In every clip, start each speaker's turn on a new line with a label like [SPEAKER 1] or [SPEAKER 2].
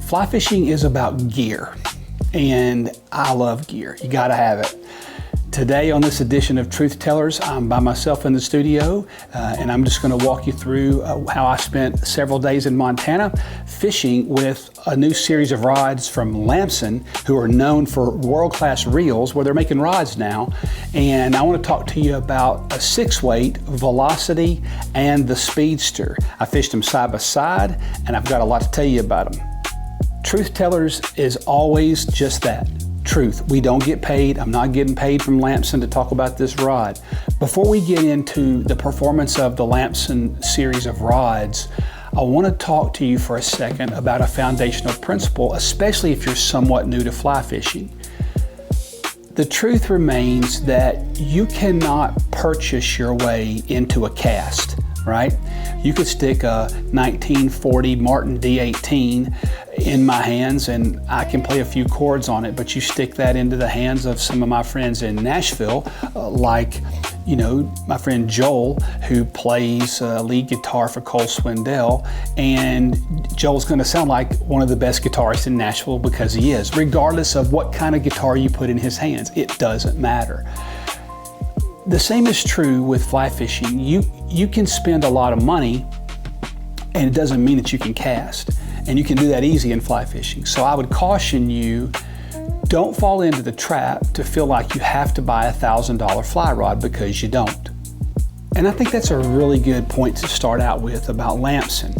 [SPEAKER 1] Fly fishing is about gear, and I love gear. You gotta have it. Today on this edition of Truth Tellers, I'm by myself in the studio, and I'm just gonna walk you through how I spent several days in Montana fishing with a new series of rods from Lamson, who are known for world-class reels, where they're making rods now. And I wanna talk to you about a 6-weight Velocity and the Speedster. I fished them side by side, and I've got a lot to tell you about them. Truth Tellers is always just that. Truth. We don't get paid. I'm not getting paid from Lamson to talk about this rod. Before we get into the performance of the Lamson series of rods, I want to talk to you for a second about a foundational principle, especially if you're somewhat new to fly fishing. The truth remains that you cannot purchase your way into a cast, right? You could stick a 1940 Martin D18 in my hands and I can play a few chords on it, but you stick that into the hands of some of my friends in Nashville, like, you know, my friend Joel, who plays lead guitar for Cole Swindell, and Joel's gonna sound like one of the best guitarists in Nashville because he is, regardless of what kind of guitar you put in his hands. It doesn't matter. The same is true with fly fishing. You can spend a lot of money and it doesn't mean that you can cast. And you can do that easy in fly fishing. So I would caution you, don't fall into the trap to feel like you have to buy a $1,000 fly rod, because you don't. And I think that's a really good point to start out with about Lamson.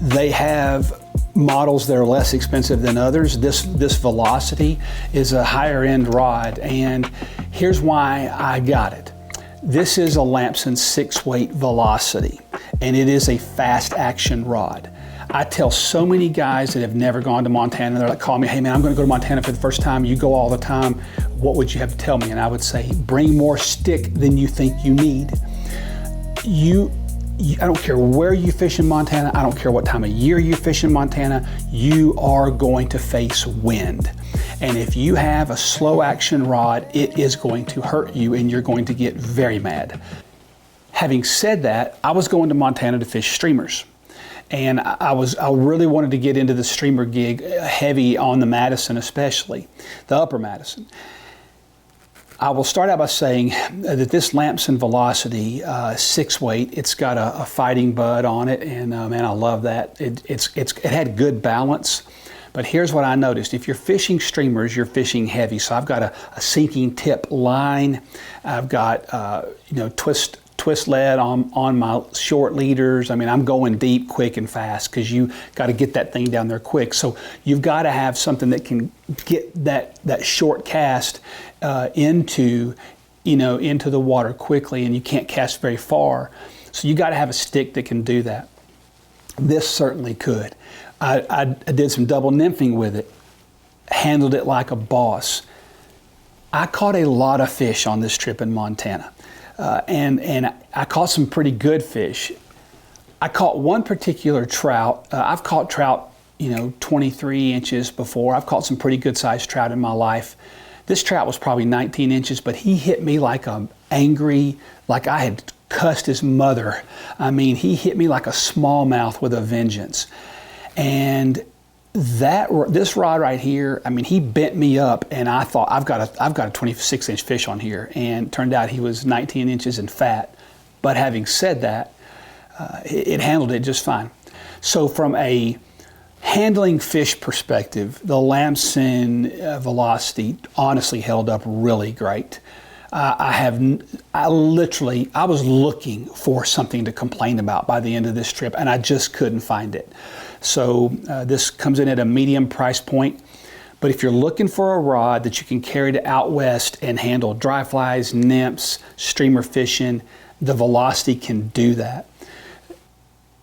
[SPEAKER 1] They have models that are less expensive than others. This Velocity is a higher end rod, and here's why I got it. This is a Lamson 6-weight Velocity, and it is a fast action rod. I tell so many guys that have never gone to Montana, they're like, call me, hey man, I'm gonna go to Montana for the first time. You go all the time. What would you have to tell me? And I would say, bring more stick than you think you need. I don't care where you fish in Montana. I don't care what time of year you fish in Montana. You are going to face wind. And if you have a slow action rod, it is going to hurt you and you're going to get very mad. Having said that, I was going to Montana to fish streamers. And I really wanted to get into the streamer gig heavy on the Madison, especially the upper Madison. I will start out by saying that this Lamson Velocity 6-weight, it's got a fighting bud on it, and man, I love that. It had good balance. But here's what I noticed. If you're fishing streamers, you're fishing heavy. So I've got a sinking tip line. I've got twist lead on my short leaders. I mean, I'm going deep, quick, and fast, because you got to get that thing down there quick. So you've got to have something that can get that short cast into the water quickly, and you can't cast very far. So you got to have a stick that can do that. This certainly could. I did some double nymphing with it, handled it like a boss. I caught a lot of fish on this trip in Montana. And I caught some pretty good fish. I caught one particular trout. I've caught trout, 23 inches before. I've caught some pretty good sized trout in my life. This trout was probably 19 inches, but he hit me like like I had cussed his mother. I mean, he hit me like a smallmouth with a vengeance. And this rod right here, I mean, he bent me up, and I thought I've got a 26-inch fish on here, and turned out he was 19 inches and fat. But having said that, it handled it just fine. So from a handling fish perspective, the Lamson Velocity honestly held up really great. I was looking for something to complain about by the end of this trip, and I just couldn't find it. So this comes in at a medium price point. But if you're looking for a rod that you can carry to out west and handle dry flies, nymphs, streamer fishing, the Velocity can do that.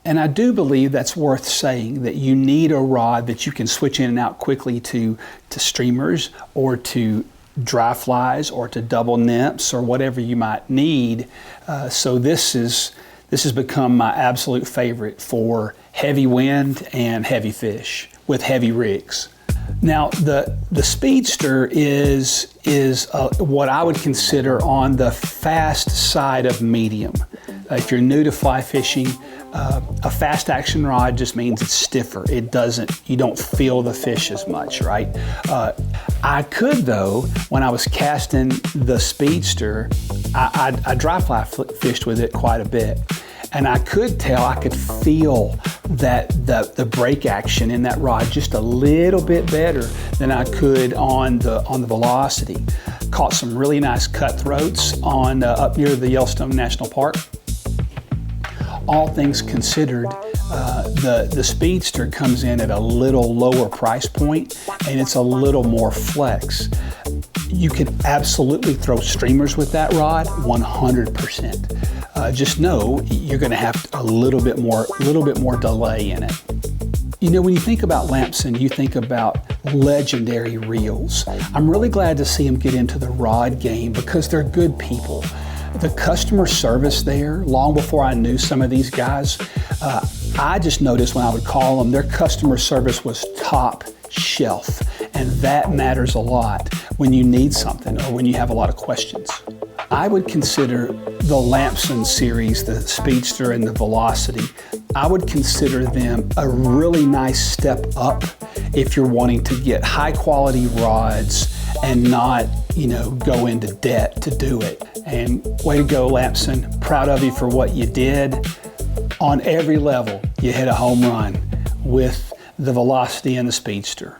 [SPEAKER 1] And I do believe that's worth saying, that you need a rod that you can switch in and out quickly to streamers, or to dry flies, or to double nymphs, or whatever you might need. So this has become my absolute favorite for heavy wind and heavy fish with heavy rigs. Now the Speedster is what I would consider on the fast side of medium. If you're new to fly fishing, A fast action rod just means it's stiffer. You don't feel the fish as much, right? I could though, when I was casting the Speedster, I dry fly fished with it quite a bit. And I could feel that the break action in that rod just a little bit better than I could on the Velocity. Caught some really nice cutthroats on up near the Yellowstone National Park. All things considered, the Speedster comes in at a little lower price point and it's a little more flex. You can absolutely throw streamers with that rod, 100%. Just know you're going to have a little bit more delay in it. You know, when you think about Lamson, you think about legendary reels. I'm really glad to see them get into the rod game because they're good people. The customer service there, long before I knew some of these guys, I just noticed when I would call them, their customer service was top shelf. And that matters a lot when you need something or when you have a lot of questions. I would consider the Lamson series, the Speedster and the Velocity, I would consider them a really nice step up if you're wanting to get high quality rods and not, go into debt to do it. And way to go, Lamson. Proud of you for what you did. On every level, you hit a home run with the Velocity and the Speedster.